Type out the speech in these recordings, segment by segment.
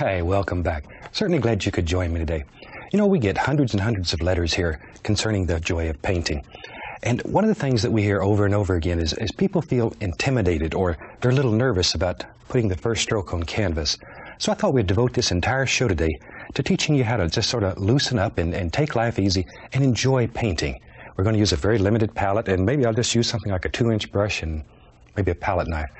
Hey, welcome back. Certainly glad you could join me today. You know, we get hundreds and hundreds of letters here concerning the joy of painting. And one of the things that we hear over and over again is people feel intimidated or they're a little nervous about putting the first stroke on canvas. So I thought we'd devote this entire show today to teaching you how to just sort of loosen up and take life easy and enjoy painting. We're going to use a very limited palette, and maybe I'll just use something like a 2-inch brush and maybe a palette knife.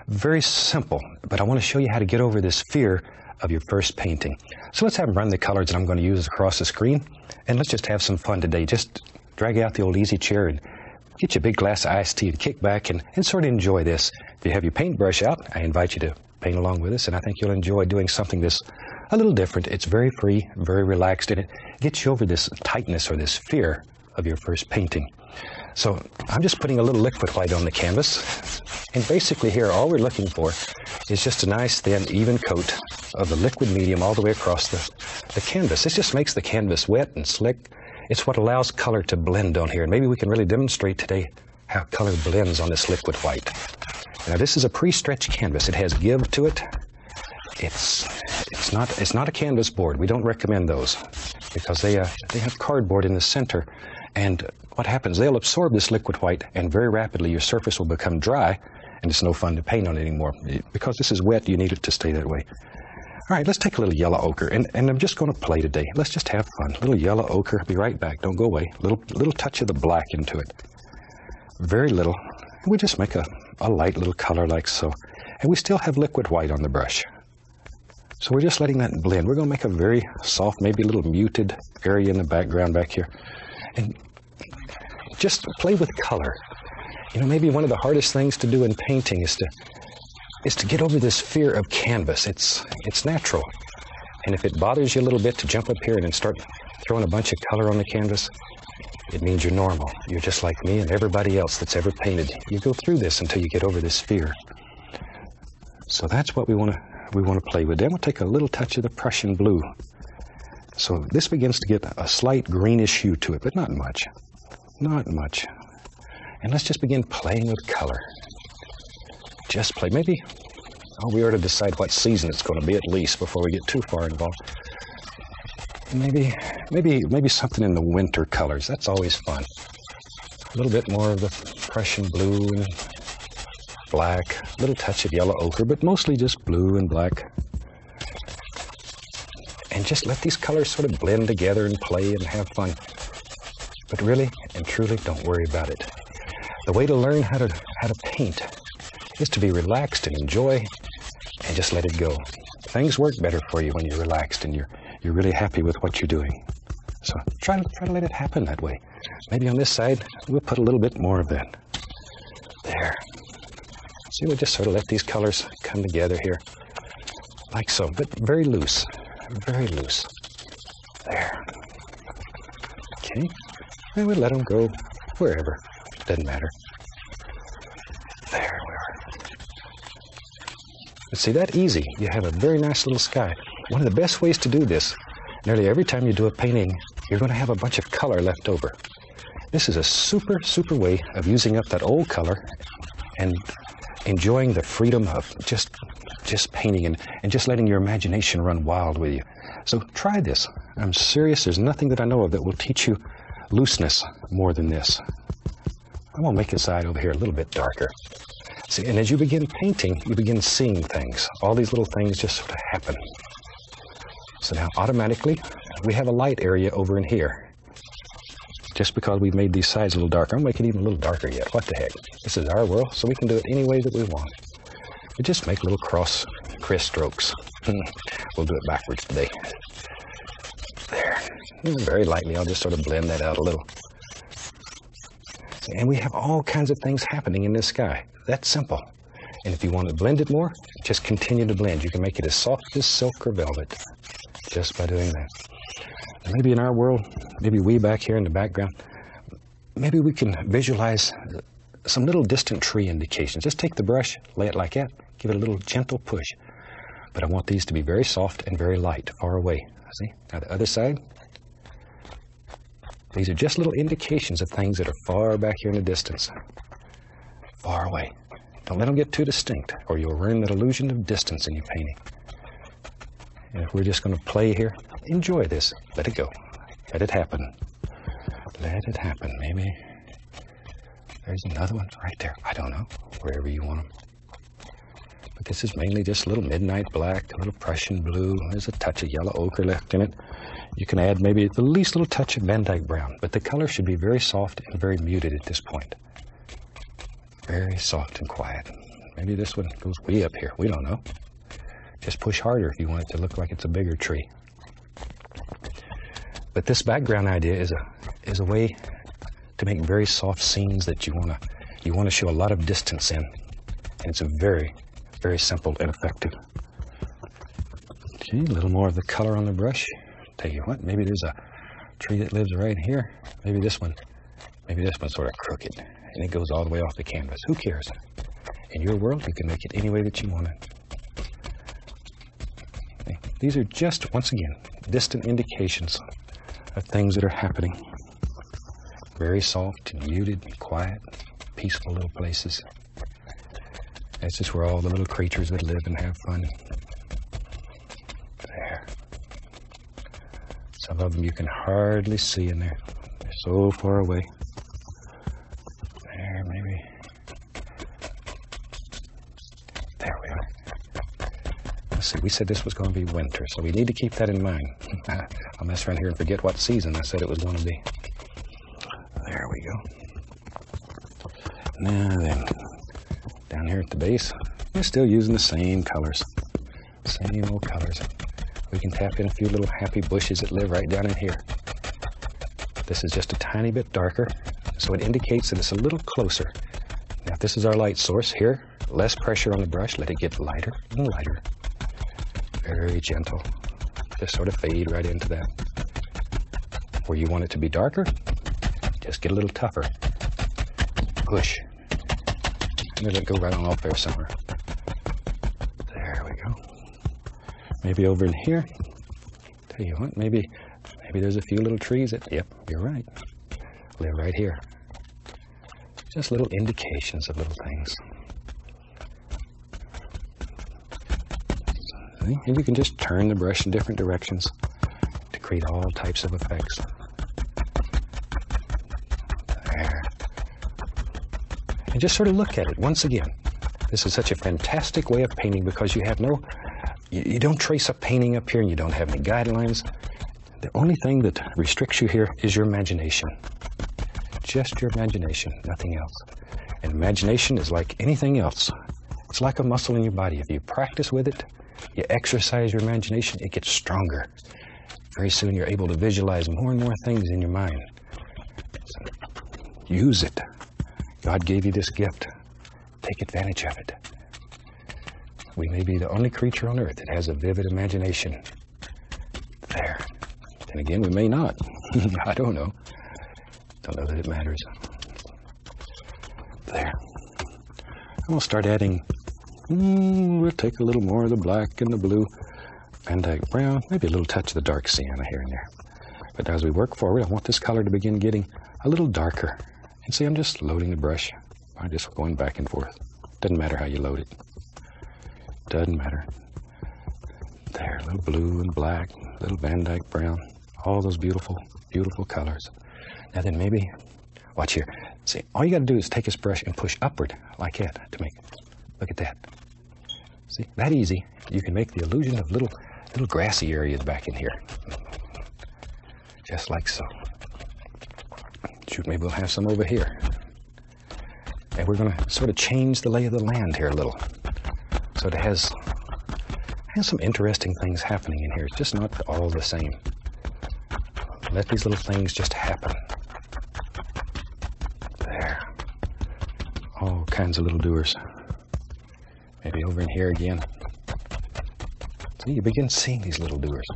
Very simple, but I want to show you how to get over this fear of your first painting. So let's have them run the colors that I'm going to use across the screen, and let's just have some fun today. Just drag out the old easy chair and get you a big glass of iced tea and kick back and sort of enjoy this. If you have your paintbrush out, I invite you to paint along with us, and I think you'll enjoy doing something that's a little different. It's very free, very relaxed, and it gets you over this tightness or this fear of your first painting. So I'm just putting a little liquid white on the canvas, and basically here all we're looking for is just a nice thin even coat of the liquid medium all the way across the canvas. This just makes the canvas wet and slick. It's what allows color to blend on here, and maybe we can really demonstrate today how color blends on this liquid white. Now this is a pre-stretched canvas. It has give to it. It's not a canvas board. We don't recommend those because they have cardboard in the center, and what happens, they'll absorb this liquid white, and very rapidly your surface will become dry, and it's no fun to paint on it anymore. Because this is wet, you need it to stay that way. All right, let's take a little yellow ochre, and I'm just going to play today. Let's just have fun. A little yellow ochre. Be right back. Don't go away. Little touch of the black into it. Very little. We just make a light little color like so. And we still have liquid white on the brush. So we're just letting that blend. We're going to make a very soft, maybe a little muted area in the background back here. And just play with color. You know, maybe one of the hardest things to do in painting is to get over this fear of canvas. It's natural. And if it bothers you a little bit to jump up here and then start throwing a bunch of color on the canvas, it means you're normal. You're just like me and everybody else that's ever painted. You go through this until you get over this fear. So that's what we want to play with. Then we'll take a little touch of the Prussian blue. So this begins to get a slight greenish hue to it, but not much. Not much. And let's just begin playing with color. Just play. Maybe we ought to decide what season it's going to be at least before we get too far involved. Maybe something in the winter colors. That's always fun. A little bit more of the Prussian blue and black. A little touch of yellow ochre, but mostly just blue and black. And just let these colors sort of blend together and play and have fun. But really and truly, don't worry about it. The way to learn how to paint is to be relaxed and enjoy and just let it go. Things work better for you when you're relaxed and you're really happy with what you're doing. So try to let it happen that way. Maybe on this side, we'll put a little bit more of that. There. See, we'll just sort of let these colors come together here, like so, but very loose, very loose. There. Okay. And we'll let them go wherever. Doesn't matter. There we are. But see, that easy. You have a very nice little sky. One of the best ways to do this, nearly every time you do a painting, you're going to have a bunch of color left over. This is a super, super way of using up that old color and enjoying the freedom of just painting and just letting your imagination run wild with you. So try this. I'm serious. There's nothing that I know of that will teach you looseness more than this. I'm going to make this side over here a little bit darker. See, and as you begin painting, you begin seeing things. All these little things just sort of happen. So now automatically, we have a light area over in here. Just because we've made these sides a little darker, I'm going to make it even a little darker yet. What the heck? This is our world, so we can do it any way that we want. We just make little criss strokes. We'll do it backwards today. There. Very lightly, I'll just sort of blend that out a little. And we have all kinds of things happening in this sky. That's simple. And if you want to blend it more, just continue to blend. You can make it as soft as silk or velvet just by doing that. And maybe in our world, maybe we back here in the background, maybe we can visualize some little distant tree indications. Just take the brush, lay it like that, give it a little gentle push. But I want these to be very soft and very light, far away. See? Now the other side. These are just little indications of things that are far back here in the distance. Far away. Don't let them get too distinct, or you'll ruin that illusion of distance in your painting. And if we're just going to play here, enjoy this. Let it go. Let it happen. Let it happen. Maybe there's another one right there. I don't know. Wherever you want them. But this is mainly just a little midnight black, a little Prussian blue. There's a touch of yellow ochre left in it. You can add maybe the least little touch of Van Dyke brown. But the color should be very soft and very muted at this point. Very soft and quiet. Maybe this one goes way up here. We don't know. Just push harder if you want it to look like it's a bigger tree. But this background idea is a way to make very soft scenes that you want to show a lot of distance in. And it's a very, very simple and effective. Okay, a little more of the color on the brush. Tell you what, maybe there's a tree that lives right here. Maybe this one's sort of crooked, and it goes all the way off the canvas. Who cares? In your world, you can make it any way that you want it. Okay. These are just, once again, distant indications of things that are happening. Very soft and muted and quiet, peaceful little places. That's just where all the little creatures that live and have fun. There. Some of them you can hardly see in there. They're so far away. There, maybe. There we are. Let's see, we said this was going to be winter, so we need to keep that in mind. I'll mess around here and forget what season I said it was going to be. There we go. Now then, down here at the base, we're still using the same colors. Same old colors. We can tap in a few little happy bushes that live right down in here. This is just a tiny bit darker, so it indicates that it's a little closer. Now, if this is our light source here, less pressure on the brush, let it get lighter and lighter. Very gentle. Just sort of fade right into that. Where you want it to be darker, just get a little tougher. Push. And let it go right on off there somewhere. There we go. Maybe over in here. Tell you what, maybe there's a few little trees that, yep, you're right, live right here. Just little indications of little things. See? And you can just turn the brush in different directions to create all types of effects. There. And just sort of look at it once again. This is such a fantastic way of painting because you have you don't trace a painting up here and you don't have any guidelines. The only thing that restricts you here is your imagination. Just your imagination, nothing else. And imagination is like anything else. It's like a muscle in your body. If you practice with it, you exercise your imagination, it gets stronger. Very soon you're able to visualize more and more things in your mind. So use it. God gave you this gift. Take advantage of it. We may be the only creature on earth that has a vivid imagination. There. And again, we may not. I don't know. Don't know that it matters. There. I'm going to start adding, we'll take a little more of the black and the blue, Van Dyke brown, maybe a little touch of the dark sienna here and there. But as we work forward, I want this color to begin getting a little darker. And see, I'm just loading the brush. I'm just going back and forth. Doesn't matter how you load it. Doesn't matter. There, a little blue and black, a little Van Dyke brown. All those beautiful, beautiful colors. Now then maybe, watch here. See, all you got to do is take this brush and push upward like that to make, look at that. See, that easy. You can make the illusion of little grassy areas back in here. Just like so. Shoot, maybe we'll have some over here. And we're going to sort of change the lay of the land here a little. So it has some interesting things happening in here. It's just not all the same. Let these little things just happen. There. All kinds of little doers. Maybe over in here again. So you begin seeing these little doers.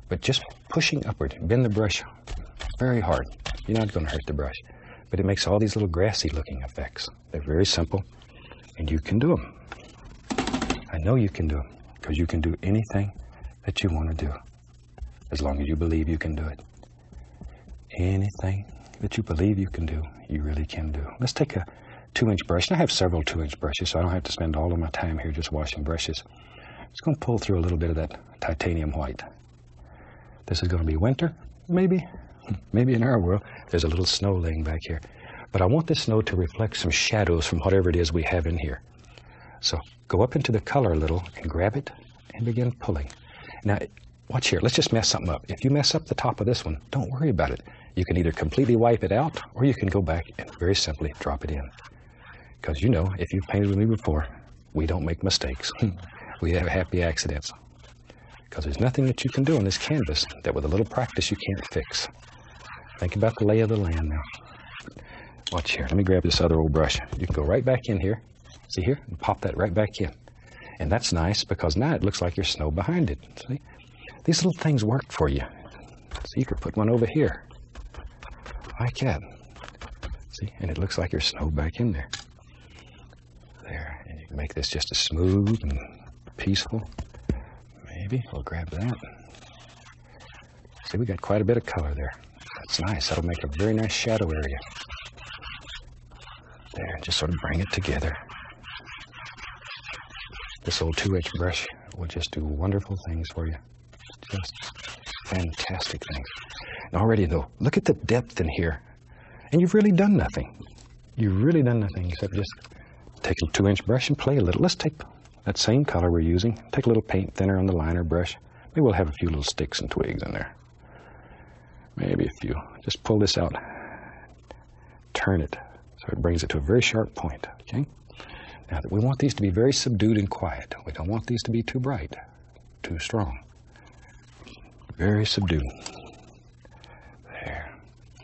But just pushing upward, bend the brush very hard. You're not going to hurt the brush. But it makes all these little grassy looking effects. They're very simple. And you can do them. I know you can do them. Because you can do anything that you want to do. As long as you believe you can do it. Anything that you believe you can do, you really can do. Let's take a 2-inch brush. And I have several 2-inch brushes, so I don't have to spend all of my time here just washing brushes. It's going to pull through a little bit of that titanium white. This is going to be winter, maybe. Maybe in our world, there's a little snow laying back here. But I want the snow to reflect some shadows from whatever it is we have in here. So go up into the color a little and grab it and begin pulling. Now, watch here. Let's just mess something up. If you mess up the top of this one, don't worry about it. You can either completely wipe it out or you can go back and very simply drop it in. Because you know, if you've painted with me before, we don't make mistakes. We have happy accidents. Because there's nothing that you can do on this canvas that with a little practice you can't fix. Think about the lay of the land now. Watch here. Let me grab this other old brush. You can go right back in here. See here? And pop that right back in. And that's nice because now it looks like there's snow behind it. See? These little things work for you. So you could put one over here. Like that. See? And it looks like there's snow back in there. There. And you can make this just as smooth and peaceful. Maybe. We'll grab that. See, we got quite a bit of color there. That's nice. That'll make a very nice shadow area. There. Just sort of bring it together. This old 2H brush will just do wonderful things for you. Just fantastic things. And already though, look at the depth in here. And you've really done nothing. You've really done nothing except just take a 2-inch brush and play a little. Let's take that same color we're using. Take a little paint thinner on the liner brush. Maybe we'll have a few little sticks and twigs in there. Maybe a few. Just pull this out. Turn it so it brings it to a very sharp point. Okay? Now, we want these to be very subdued and quiet. We don't want these to be too bright, too strong. Very subdued. There.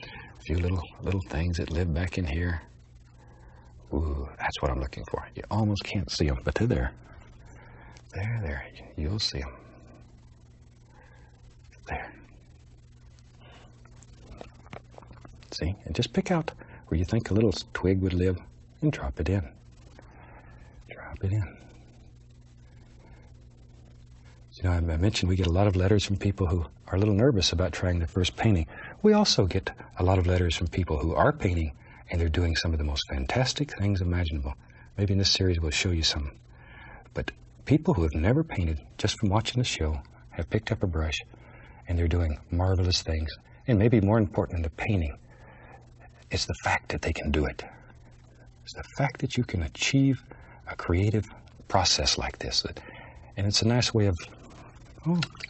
A few little things that live back in here. Ooh, that's what I'm looking for. You almost can't see them, but they're there. There. You'll see them. There. See? And just pick out where you think a little twig would live and drop it in. Drop it in. You know, I mentioned we get a lot of letters from people who are a little nervous about trying their first painting. We also get a lot of letters from people who are painting and they're doing some of the most fantastic things imaginable. Maybe in this series we'll show you some. But people who have never painted, just from watching the show, have picked up a brush and they're doing marvelous things. And maybe more important than the painting, it's the fact that they can do it. It's the fact that you can achieve a creative process like this. And it's a nice way of,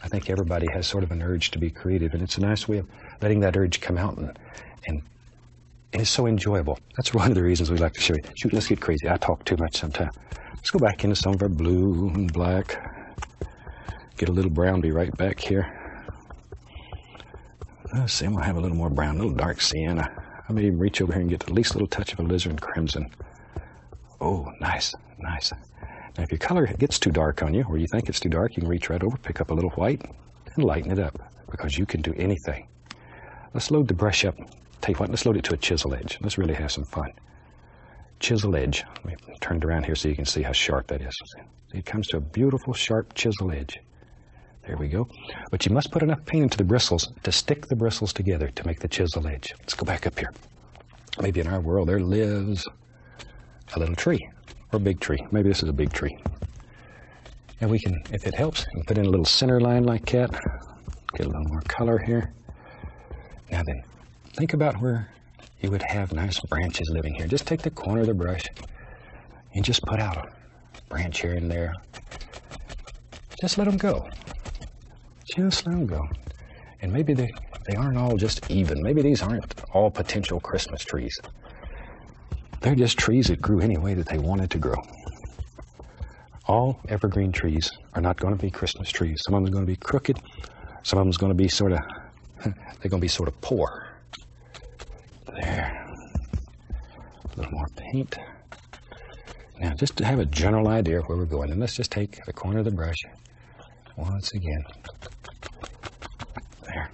I think everybody has sort of an urge to be creative, and it's a nice way of letting that urge come out, and it's so enjoyable. That's one of the reasons we like to show you. Shoot, let's get crazy. I talk too much sometimes. Let's go back into some of our blue and black. Get a little brown, be right back here. Let's see, I'm going to have a little more brown, a little dark sienna. I may even reach over here and get at least a little touch of alizarin crimson. Oh, nice. Now, if your color gets too dark on you, or you think it's too dark, you can reach right over, pick up a little white, and lighten it up, because you can do anything. Let's load the brush up. Tell you what, let's load it to a chisel edge. Let's really have some fun. Chisel edge. Let me turn it around here so you can see how sharp that is. It comes to a beautiful, sharp chisel edge. There we go. But you must put enough paint into the bristles to stick the bristles together to make the chisel edge. Let's go back up here. Maybe in our world there lives a little tree, or a big tree. Maybe this is a big tree. And we can, if it helps, we can put in a little center line like that. Get a little more color here. Now then, think about where you would have nice branches living here. Just take the corner of the brush and just put out a branch here and there. Just let them go. Just let them go. And maybe they aren't all just even. Maybe these aren't all potential Christmas trees. They're just trees that grew any way that they wanted to grow. All evergreen trees are not going to be Christmas trees. Some of them are going to be crooked. Some of them are going to be sort of, they're going to be sort of poor. There. A little more paint. Now, just to have a general idea of where we're going, and let's just take the corner of the brush once again. There.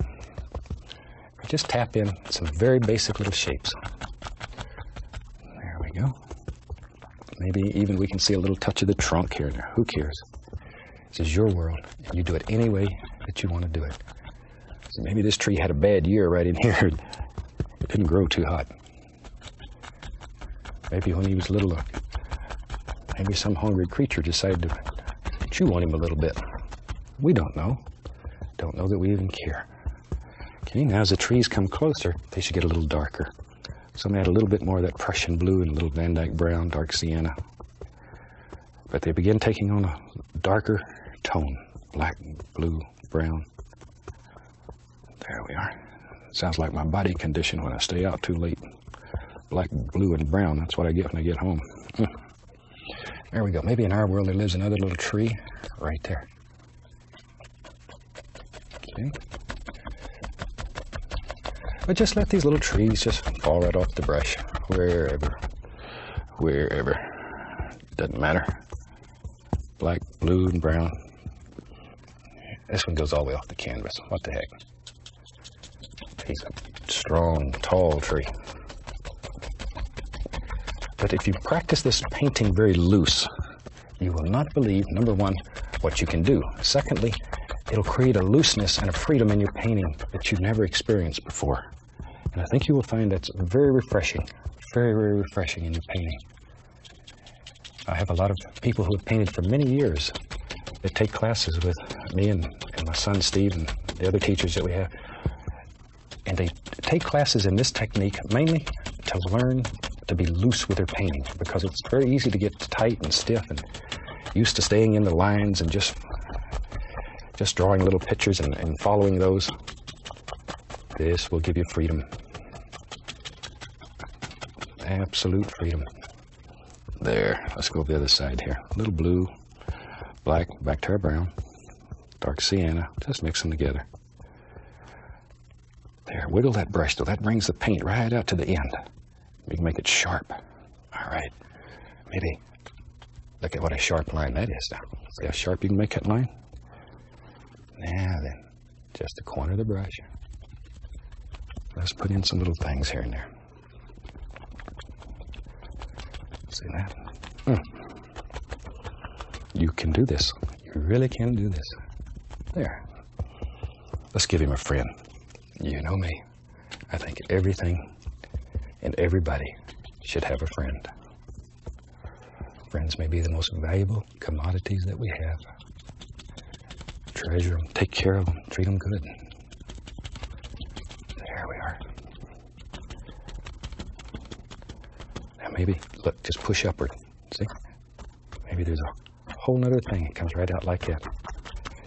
Just tap in some very basic little shapes. There we go. Maybe even we can see a little touch of the trunk here and there. Who cares? This is your world, and you do it any way that you want to do it. So maybe this tree had a bad year right in here. It didn't grow too hot. Maybe when he was little, maybe some hungry creature decided to chew on him a little bit. We don't know. Don't know that we even care. Okay, now as the trees come closer, they should get a little darker. So I'm going to add a little bit more of that Prussian blue and a little Van Dyke brown, dark sienna. But they begin taking on a darker tone, black, blue, brown. There we are. Sounds like my body condition when I stay out too late. Black, blue, and brown, that's what I get when I get home. There we go. Maybe in our world there lives another little tree right there. Okay. But just let these little trees just fall right off the brush, wherever. Doesn't matter. Black, blue, and brown. This one goes all the way off the canvas. What the heck? He's a strong, tall tree. But if you practice this painting very loose, you will not believe, number one, what you can do. Secondly, it'll create a looseness and a freedom in your painting that you've never experienced before. And I think you will find that's very refreshing, very, very refreshing in your painting. I have a lot of people who have painted for many years that take classes with me and my son Steve and the other teachers that we have. And they take classes in this technique mainly to learn to be loose with their painting, because it's very easy to get tight and stiff and used to staying in the lines and just drawing little pictures and following those. This will give you freedom. Absolute freedom. There, let's go over the other side here. A little blue, black, back to our brown, dark sienna, just mix them together. There, wiggle that brush though, that brings the paint right out to the end. We can make it sharp. All right, maybe look at what a sharp line that is now. See how sharp you can make that line? Now then, just the corner of the brush. Let's put in some little things here and there. See that? You can do this. You really can do this. There. Let's give him a friend. You know me. I think everything and everybody should have a friend. Friends may be the most valuable commodities that we have. Treasure them, take care of them, treat them good. There we are. Now maybe, look, just push upward. See? Maybe there's a whole nother thing. It comes right out like that.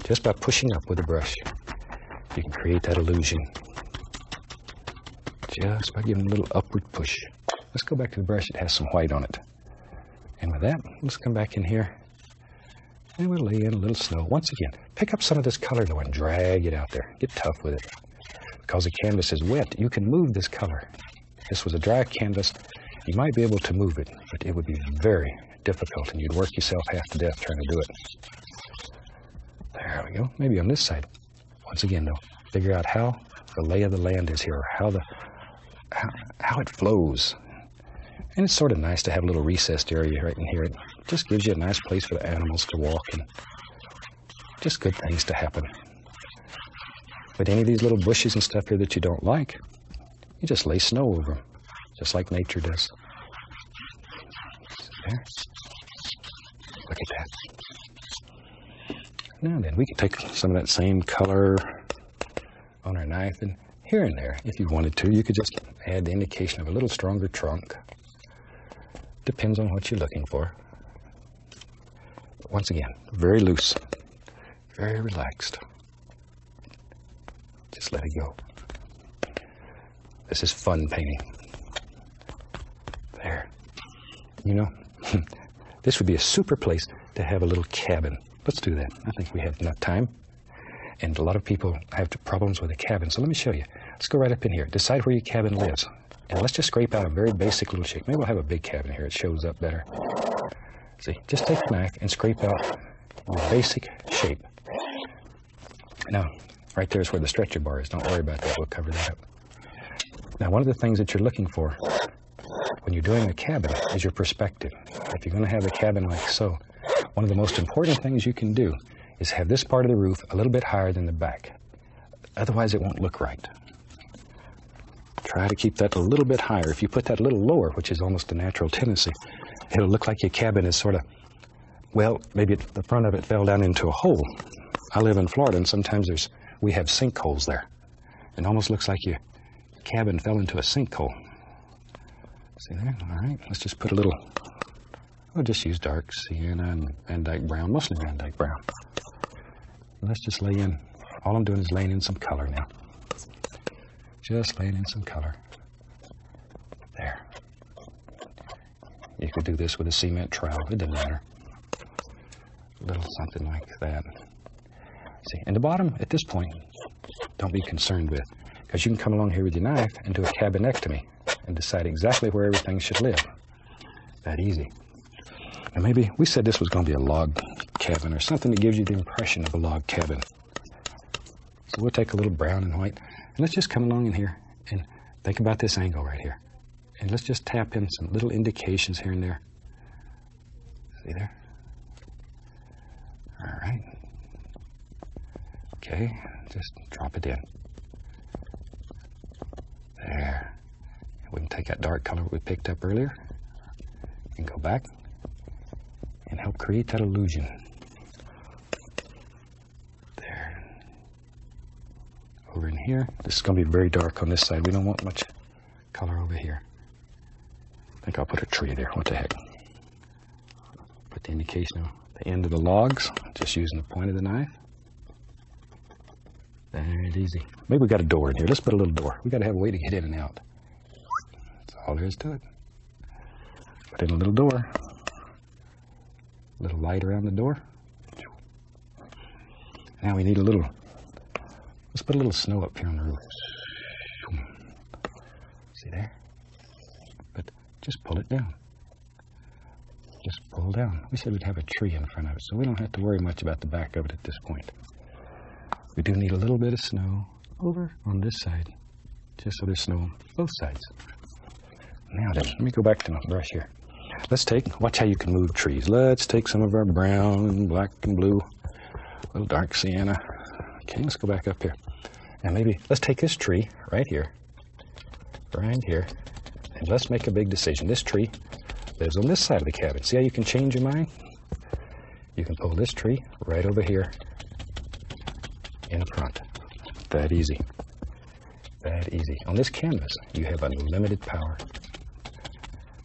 Just by pushing up with a brush, you can create that illusion. Just by giving a little upward push. Let's go back to the brush that has some white on it. And with that, let's come back in here. And we'll lay in a little snow. Once again, pick up some of this color though and drag it out there. Get tough with it. Because the canvas is wet, you can move this color. If this was a dry canvas, you might be able to move it, but it would be very difficult and you'd work yourself half to death trying to do it. There we go. Maybe on this side. Once again though, figure out how the lay of the land is here, or how it flows. And it's sort of nice to have a little recessed area right in here. It just gives you a nice place for the animals to walk and just good things to happen. But any of these little bushes and stuff here that you don't like, you just lay snow over them, just like nature does. There. Look at that. Now then, we can take some of that same color on our knife, and here and there, if you wanted to, you could just add the indication of a little stronger trunk. Depends on what you're looking for. Once again, very loose, very relaxed. Just let it go. This is fun painting. There. You know, this would be a super place to have a little cabin. Let's do that. I think we have enough time. And a lot of people have problems with a cabin, so let me show you. Let's go right up in here. Decide where your cabin lives. And let's just scrape out a very basic little shape. Maybe we'll have a big cabin here. It shows up better. See, just take a knife and scrape out your basic shape. Now, right there is where the stretcher bar is. Don't worry about that. We'll cover that up. Now, one of the things that you're looking for when you're doing a cabin is your perspective. If you're going to have a cabin like so, one of the most important things you can do is have this part of the roof a little bit higher than the back. Otherwise, it won't look right. Try to keep that a little bit higher. If you put that a little lower, which is almost a natural tendency, it'll look like your cabin is sort of Well, maybe the front of it fell down into a hole. I live in Florida, and sometimes we have sinkholes there. It almost looks like your cabin fell into a sinkhole. See there? All right, let's just put a little, we'll just use dark sienna and Van Dyke brown, mostly Van Dyke brown. Let's just lay in, all I'm doing is laying in some color now. Just laying in some color. There. You could do this with a cement trowel, it doesn't matter. A little something like that. See, and the bottom, at this point, don't be concerned with, because you can come along here with your knife and do a cabinectomy and decide exactly where everything should live. That easy. And maybe we said this was going to be a log cabin or something that gives you the impression of a log cabin. So we'll take a little brown and white, and let's just come along in here and think about this angle right here. And let's just tap in some little indications here and there. See there? All right. Okay, just drop it in. There. We can take that dark color we picked up earlier and go back and help create that illusion. There. Over in here, this is going to be very dark on this side. We don't want much color over here. I think I'll put a tree there. What the heck? Put the indication on the end of the logs, just using the point of the knife. Very easy. Maybe we got a door in here. Let's put a little door. We got to have a way to get in and out. That's all there is to it. Put in a little door. A little light around the door. Now we need a little, let's put a little snow up here on the roof. See there? But just pull it down. Just pull down. We said we'd have a tree in front of it, so we don't have to worry much about the back of it at this point. We do need a little bit of snow over on this side, just so there's snow on both sides. Now then, let me go back to my brush here. Let's take, watch how you can move trees. Let's take some of our brown and black and blue, a little dark sienna. Okay, let's go back up here. And maybe, let's take this tree right here, and let's make a big decision. This tree lives on this side of the cabin. See how you can change your mind? You can pull this tree right over here in front. That easy. That easy. On this canvas, you have unlimited power.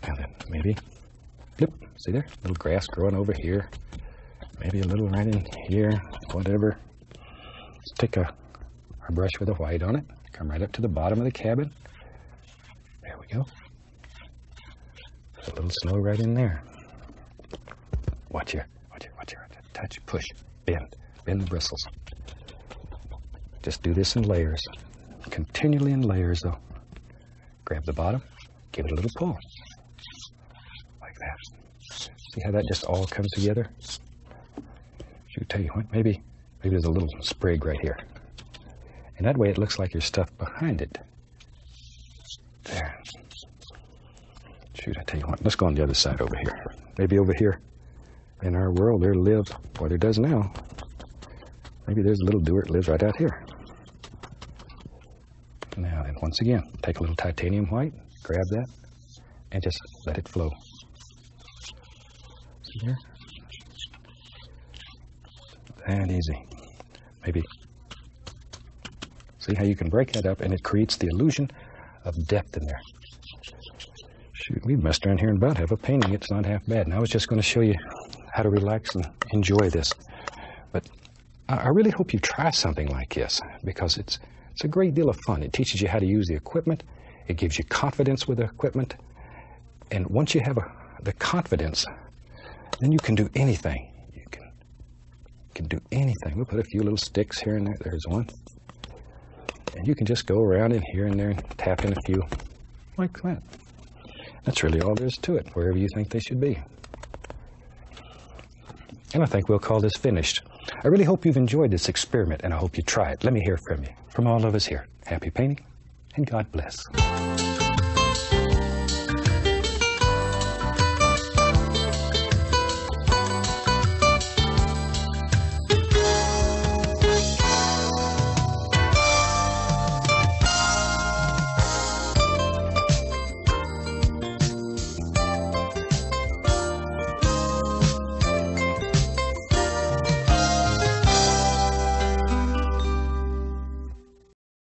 Now then, maybe, blip, see there? Little grass growing over here. Maybe a little right in here, whatever. Let's take our brush with a white on it. Come right up to the bottom of the cabin. There we go. Put a little snow right in there. Watch here, watch here, watch here. Touch, push, bend the bristles. Just do this in layers. Continually in layers, though. Grab the bottom, give it a little pull. Like that. See how that just all comes together? Should tell you what, maybe there's a little sprig right here. And that way it looks like there's stuff behind it. There. Shoot, I tell you what, let's go on the other side over here. Maybe over here in our world there lives, or there does now, maybe there's a little doer that lives right out here. Now then, once again, take a little titanium white, grab that, and just let it flow. See here? That easy. Maybe, see how you can break that up and it creates the illusion of depth in there. Shoot, we messed around here and about have a painting. It's not half bad. And I was just going to show you how to relax and enjoy this. But I really hope you try something like this, because it's a great deal of fun. It teaches you how to use the equipment. It gives you confidence with the equipment. And once you have the confidence, then you can do anything. You can do anything. We'll put a few little sticks here and there. There's one. And you can just go around in here and there and tap in a few like that. That's really all there is to it, wherever you think they should be. And I think we'll call this finished. I really hope you've enjoyed this experiment, and I hope you try it. Let me hear from you. From all of us here, happy painting, and God bless.